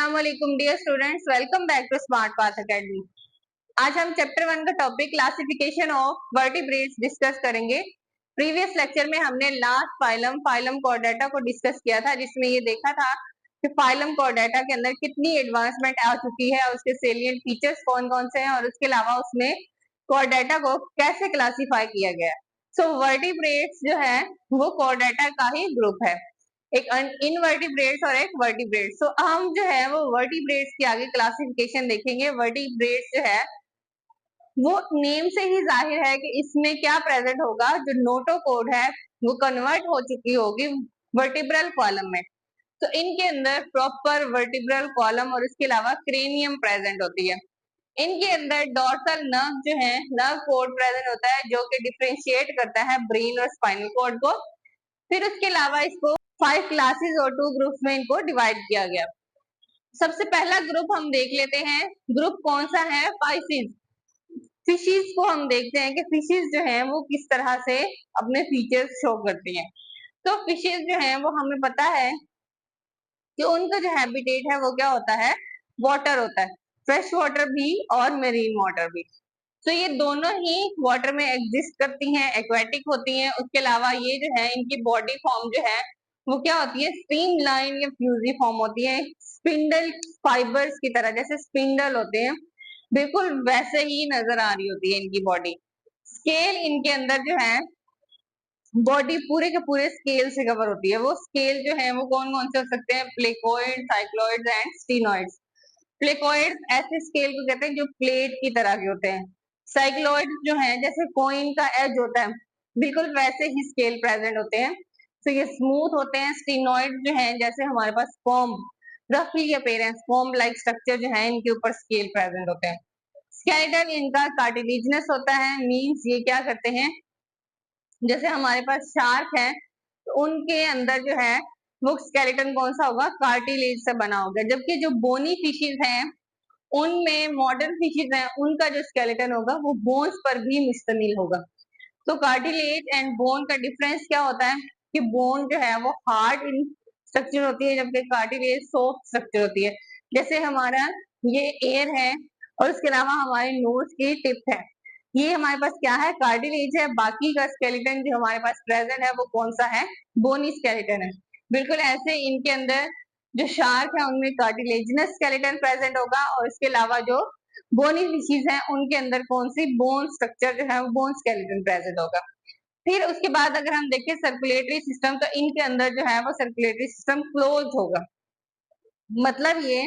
अस्सलाम वालेकुम dear students, welcome back to smart path academy. आज हम चैप्टर 1 का topic classification of vertebrates discuss करेंगे। प्रीवियस लेक्चर में हमने लास्ट फाइलम कॉर्डेटा को डिस्कस किया था, जिसमें ये देखा था कि फाइलम कॉर्डेटा के अंदर कितनी एडवांसमेंट आ चुकी है, उसके सेलिएंट फीचर्स कौन कौन से हैं और उसके अलावा उसमें कॉर्डेटा को कैसे क्लासीफाई किया गया। सो वर्टिब्रेट्स जो है वो कॉर्डेटा का ही ग्रुप है, एक इनवर्टिब्रेट्स और एक वर्टिब्रेट्स। तो हम जो है वो वर्टिब्रेट्स की आगे क्लासिफिकेशन देखेंगे। वर्टिब्रेट्स जो है वो नेम से ही जाहिर है कि इसमें क्या प्रेजेंट होगा, जो नोटोकोड है वो कन्वर्ट हो चुकी होगी वर्टिब्रल कॉलम में। तो इनके अंदर प्रॉपर वर्टिब्रल कॉलम और इसके अलावा क्रेनियम प्रेजेंट होती है। इनके अंदर डॉर्सल नर्व जो है नर्व कोड प्रेजेंट होता है, जो कि डिफरेंशिएट करता है ब्रेन और स्पाइनल कॉर्ड को। फिर उसके अलावा इसको 5 क्लासेस और 2 ग्रुप्स में इनको डिवाइड किया गया। सबसे पहला ग्रुप हम देख लेते हैं, ग्रुप कौन सा है, फाइसिस। फिशेस को हम देखते हैं कि फिशेस जो है वो किस तरह से अपने फीचर्स शो करती हैं। तो फिशेस जो है वो हमें पता है कि उनका जो हैबिटेट है वो क्या होता है, वाटर होता है, फ्रेश वाटर भी और मेरीन वाटर भी। तो ये दोनों ही वाटर में एग्जिस्ट करती हैं, एक्वेटिक होती हैं। उसके अलावा ये जो है इनकी बॉडी फॉर्म जो है वो क्या होती है, स्ट्रीमलाइन या फ्यूजी फॉर्म होती है, स्पिंडल फाइबर्स की तरह, जैसे स्पिंडल होते हैं बिल्कुल वैसे ही नजर आ रही होती है इनकी बॉडी। स्केल इनके अंदर जो है बॉडी पूरे के पूरे स्केल से कवर होती है। वो स्केल जो है वो कौन कौन से हो सकते हैं, प्लेकोइड, साइक्लॉइड्स एंड स्टीनॉइड्स। प्लेकोइड्स ऐसे स्केल को कहते हैं जो प्लेट की तरह के होते हैं। साइक्लॉइड जो है जैसे कॉइन का एज होता है, बिल्कुल वैसे ही स्केल प्रेजेंट होते हैं। तो ये स्मूथ होते हैं। स्टीनॉइड जो है जैसे हमारे पास कॉम्ब रफली अपीयरेंस कॉम्ब लाइक स्ट्रक्चर जो है इनके ऊपर स्केल प्रेजेंट होते हैं। स्केलेटन इनका कार्टिलेजिनस होता है, मींस ये क्या करते हैं, जैसे हमारे पास शार्क है तो उनके अंदर जो है वो स्केलेटन कौन सा होगा, कार्टिलेज से बना होगा। जबकि जो बोनी फिशेज हैं उनमें, मॉडर्न फिशेज हैं, उनका जो स्केलेटन होगा वो बोन्स पर भी मुश्तमिल होगा। तो कार्टिलेज एंड बोन का डिफरेंस क्या होता है कि बोन जो है वो हार्ड इन स्ट्रक्चर होती है, जबकि कार्टिलेज सॉफ्ट स्ट्रक्चर होती है। जैसे हमारा ये एयर है और उसके अलावा हमारे नोज की टिप है, ये हमारे पास क्या है, कार्टिलेज है। बाकी का स्केलेटन जो हमारे पास प्रेजेंट है वो कौन सा है, बोनी स्केलेटन है। बिल्कुल ऐसे इनके अंदर जो शार्क है उनमें कार्टिलेजिनस स्केलेटन प्रेजेंट होगा, और इसके अलावा जो बोनी फिशेज हैं उनके अंदर कौन सी बोन स्ट्रक्चर जो है वो बोन स्केलेटन प्रेजेंट होगा। फिर उसके बाद अगर हम देखें सर्कुलेटरी सिस्टम, तो इनके अंदर जो है वो सर्कुलेटरी सिस्टम क्लोज होगा। मतलब ये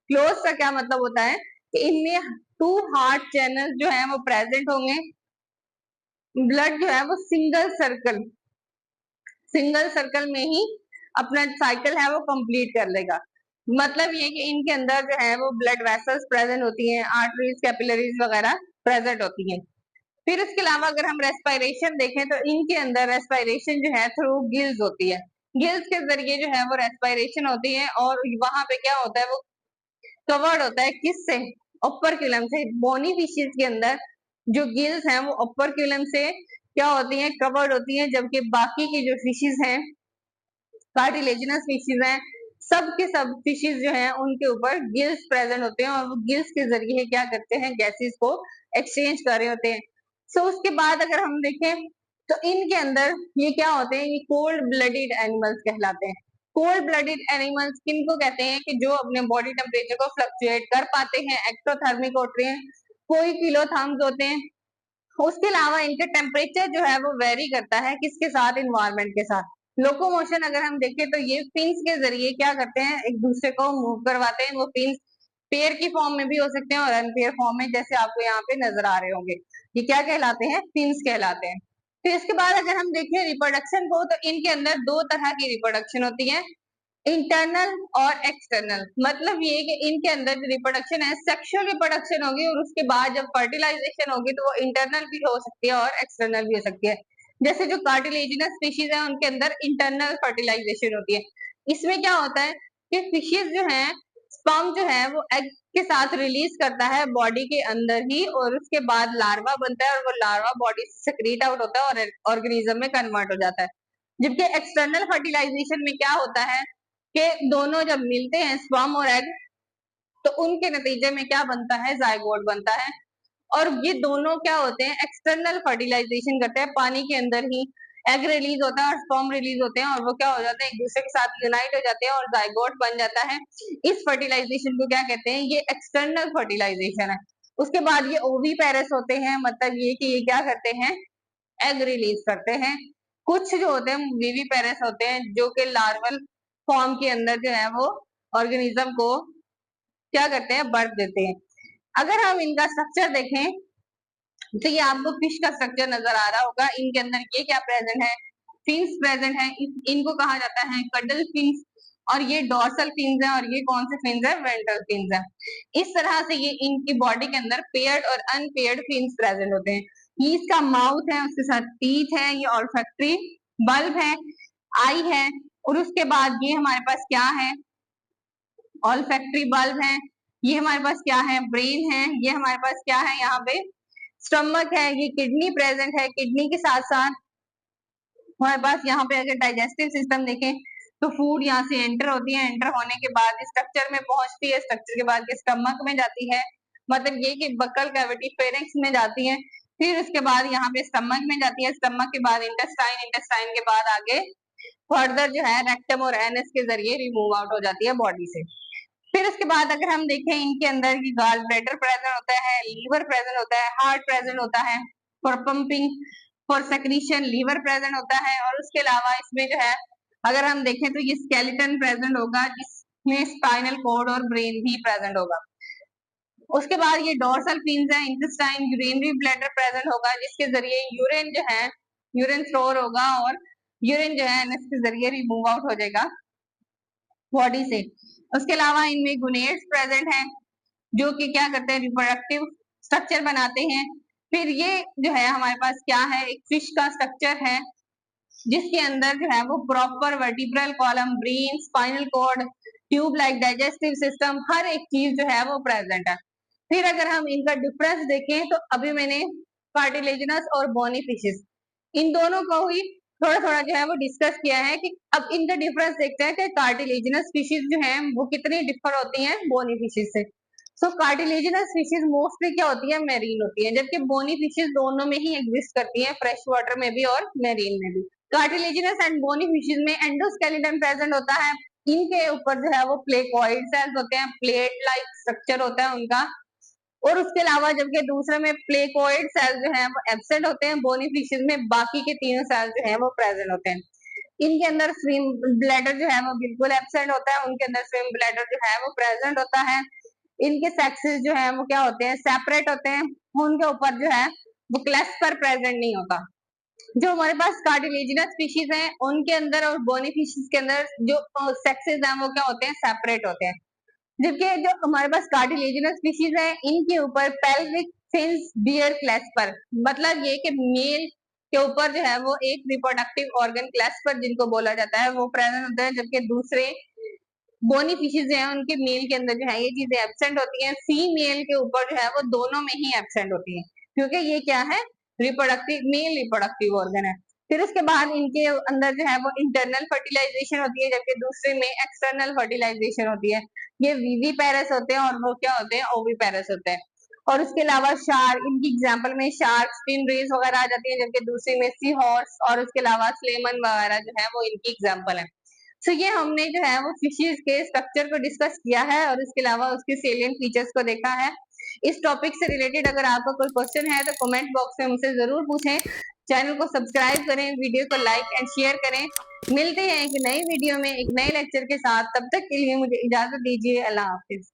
क्लोज का क्या मतलब होता है कि इनमें 2 हार्ट चैनल जो है वो प्रेजेंट होंगे। ब्लड जो है वो सिंगल सर्कल में ही अपना साइकिल है वो कंप्लीट कर लेगा। मतलब ये कि इनके अंदर जो है वो ब्लड वेसल्स प्रेजेंट होती हैं, आर्टरीज, कैपिलरीज वगैरह प्रेजेंट होती हैं। फिर इसके अलावा अगर हम रेस्पिरेशन देखें तो इनके अंदर रेस्पिरेशन जो है थ्रू गिल्स होती है। गिल्स के जरिए जो है वो रेस्पिरेशन होती है, और वहां पे क्या होता है, वो कवर्ड होता है किससे, ऑपरक्यूलम से। बोनी फिशेस के अंदर जो गिल्स हैं वो ऑपरक्यूलम से क्या होती हैं, कवर्ड होती हैं। जबकि बाकी की जो फिशेस हैं, कार्टिलेजिनस फिशेस हैं, सब के सब फिशेस जो हैं उनके ऊपर गिल्स प्रेजेंट होते हैं, और वो गिल्स के जरिए क्या करते हैं, गैसेस को एक्सचेंज कर रहे होते हैं। सो उसके बाद अगर हम देखें तो इनके अंदर ये क्या होते हैं, ये कोल्ड ब्लडेड एनिमल्स कहलाते हैं। कोल्ड ब्लडेड एनिमल्स किनको कहते हैं, कि जो अपने बॉडी टेम्परेचर को फ्लक्चुएट कर पाते हैं, एक्टोथर्मिक होते हैं, कोई किलोथर्म्स होते हैं। उसके अलावा इनका टेम्परेचर जो है वो वेरी करता है किसके साथ, इन्वायरमेंट के साथ। लोकोमोशन अगर हम देखें तो ये फिन्स के जरिए क्या करते हैं, एक दूसरे को मूव करवाते हैं। वो फिन्स पेयर की फॉर्म में भी हो सकते हैं और अनपेयर फॉर्म में, जैसे आपको यहाँ पे नजर आ रहे होंगे। ये क्या कहलाते हैं, फिन्स कहलाते हैं। फिर इसके बाद अगर हम देखें रिप्रोडक्शन को, तो इनके अंदर 2 तरह की रिप्रोडक्शन होती है, इंटरनल और एक्सटर्नल। मतलब ये कि इनके अंदर जो रिप्रोडक्शन है सेक्सुअल रिप्रोडक्शन होगी, और उसके बाद जब फर्टिलाइजेशन होगी तो वो इंटरनल भी हो सकती है और एक्सटर्नल भी हो सकती है। जैसे जो कार्टिलेजिनस स्पीशीज है उनके अंदर इंटरनल फर्टिलाइजेशन होती है। इसमें क्या होता है कि फिशेज जो है स्पर्म जो है वो एग के साथ रिलीज करता है बॉडी के अंदर ही, और उसके बाद लार्वा बनता है, और वो लार्वा बॉडी से सेक्रीट आउट होता है और ऑर्गेनिज्म में कन्वर्ट हो जाता है। जबकि एक्सटर्नल फर्टिलाइजेशन में क्या होता है कि दोनों जब मिलते हैं, स्पर्म और एग, तो उनके नतीजे में क्या बनता है, जायगोट बनता है। और ये दोनों क्या होते हैं, एक्सटर्नल फर्टिलाइजेशन करते हैं, पानी के अंदर ही एग रिलीज होता है और स्पर्म रिलीज होते हैं और वो क्या हो जाते हैं, एक दूसरे के साथ यूनाइट हो जाते हैं और जायगोट बन जाता है। इस फर्टिलाइजेशन को क्या कहते हैं, ये एक्सटर्नल फर्टिलाइजेशन है। उसके बाद ये ओवीपेरस होते हैं, मतलब ये कि ये क्या करते हैं, एग रिलीज करते हैं। कुछ जो होते हैं विविपेरस होते हैं, जो कि लार्वल फॉर्म के अंदर जो है वो ऑर्गेनिज्म को क्या करते हैं, बर्थ देते हैं। अगर हम इनका स्ट्रक्चर देखें तो ये आपको फिश का स्ट्रक्चर नजर आ रहा होगा। इनके अंदर ये क्या प्रेजेंट है, फिन्स प्रेजेंट है। इनको कहा जाता है कडल फिन्स, और ये डॉर्सल फिन्स है, और ये कौन से फिन्स है, वेंट्रल फिन्स है। इस तरह से ये इनकी बॉडी के अंदर पेयर्ड और अनपेयर्ड फिन्स प्रेजेंट होते हैं। ये इसका माउथ है, उसके साथ टीथ है, ये ऑल्फैक्टरी बल्ब है, आई है, और उसके बाद ये हमारे पास क्या है, ऑल्फैक्टरी बल्ब है, ये हमारे पास क्या है, ब्रेन है, ये हमारे पास क्या है, यहाँ पे स्टमक है, ये किडनी प्रेजेंट है। किडनी के साथ साथ हमारे पास यहाँ पे अगर डाइजेस्टिव सिस्टम देखें तो फूड यहाँ से एंटर होती है, एंटर होने के बाद स्ट्रक्चर में पहुंचती है, स्ट्रक्चर के बाद स्टमक में जाती है, मतलब ये कि बक्कल कैविटी फेरिंक्स में जाती है, फिर उसके बाद यहाँ पे स्टमक में जाती है, स्टमक के बाद इंटेस्टाइन, इंटेस्टाइन के बाद आगे फर्दर जो है रेक्टम और एनस के जरिए रिमूव आउट हो जाती है बॉडी से। फिर उसके बाद अगर हम देखें इनके अंदर की गाल ब्लैडर प्रेजेंट होता है, लीवर प्रेजेंट होता है, हार्ट प्रेजेंट होता है for pumping, for secretion liver present होता है। और उसके अलावा इसमें जो है अगर हम देखें तो ये स्केलेटन प्रेजेंट होगा, जिसमें स्पाइनल कोड और ब्रेन भी प्रेजेंट होगा। उसके बाद ये डोर्सल फिन्स है, इंटेस्टाइन, यूरिनरी ब्लैडर प्रेजेंट होगा, जिसके जरिए यूरिन जो है, यूरिन स्टोर होगा और यूरिन जो है एनस के जरिए रिमूव आउट हो जाएगा बॉडी से। उसके अलावा इनमें गुनेड्स प्रेजेंट हैं, जो कि क्या करते हैं, रिप्रोडक्टिव स्ट्रक्चर बनाते हैं। फिर ये जो है हमारे पास क्या है, एक फिश का स्ट्रक्चर है, जिसके अंदर जो है वो proper vertebral column, brain, spinal cord, tube like digestive system, हर एक चीज जो है वो प्रेजेंट है। फिर अगर हम इनका डिफरेंस देखें तो अभी मैंने कार्टिलेजिनस और बोनी फिशेस इन दोनों को ही थोड़ा थोड़ा जो है वो डिस्कस किया है कि अब इनका डिफरेंस देखते हैं कि कार्टिलेजिनस फिशेस जो है वो कितनी डिफर होती हैं बोनी फिशेस से। सो कार्टिलेजिनस फिशेस मोस्टली क्या होती है, मेरीन होती है, जबकि बोनी फिशेस दोनों में ही एग्जिस्ट करती हैं, फ्रेश वाटर में भी और मेरीन में भी। कार्टिलेजिनस एंड बोनी फिशेस में एंडोस्केलेटन प्रेजेंट होता है। इनके ऊपर जो है वो प्लेकोइड सेल्स होते हैं, प्लेट लाइक स्ट्रक्चर होता है उनका। और उसके अलावा जबकि दूसरे में प्लेकोइड सेल जो है वो एब्सेंट होते हैं, बोनी फिशेस में बाकी के तीनों सेल जो है वो प्रेजेंट होते हैं। इनके अंदर स्विम ब्लैडर जो है वो बिल्कुल एब्सेंट होता है, उनके अंदर स्विम ब्लैडर जो है वो प्रेजेंट होता है। इनके सेक्सेस जो है वो क्या होते हैं, सेपरेट होते हैं, उनके ऊपर जो है वो क्लेस्पर प्रेजेंट नहीं होता। जो हमारे पास कार्टिलेजिनस फिशेस हैं उनके अंदर और बोनी फिशेस के अंदर जो सेक्सेस हैं वो क्या होते हैं, सेपरेट होते हैं। जबकि जो हमारे पास कार्टिलेजिनस फिशेस है इनके ऊपर पेल्विक फिन्स बियर क्लेस्पर, मतलब ये कि मेल के ऊपर जो है वो एक रिप्रोडक्टिव ऑर्गन क्लेस्पर जिनको बोला जाता है वो प्रेजेंट होता है, जबकि दूसरे बोनी फिशेस हैं उनके मेल के अंदर जो है ये चीजें एब्सेंट होती हैं। फीमेल के ऊपर जो है वो दोनों में ही एब्सेंट होती है, क्योंकि ये क्या है, रिप्रोडक्टिव मेल रिप्रोडक्टिव ऑर्गन है। फिर उसके बाद इनके अंदर जो है वो इंटरनल फर्टिलाइजेशन होती है, जबकि दूसरे में एक्सटर्नल फर्टिलाइजेशन होती है। ये वीवी पैरस होते हैं और वो क्या होते हैं, ओवी पैरस होते हैं। और उसके अलावा शार्क, इनकी एग्जाम्पल में शार्क, स्टिंग रेज वगैरह आ जाती है, जबकि दूसरी में सी हॉर्स और उसके अलावा स्लेमन वगैरह जो है वो इनकी एग्जाम्पल है। सो ये हमने जो है वो फिशेस के स्ट्रक्चर को डिस्कस किया है और इसके अलावा उसके सेलिएंट फीचर्स को देखा है। इस टॉपिक से रिलेटेड अगर आपका कोई क्वेश्चन है तो कमेंट बॉक्स में मुझसे जरूर पूछें। चैनल को सब्सक्राइब करें, वीडियो को लाइक एंड शेयर करें। मिलते हैं एक नई वीडियो में एक नए लेक्चर के साथ, तब तक के लिए मुझे इजाजत दीजिए। अल्लाह हाफिज।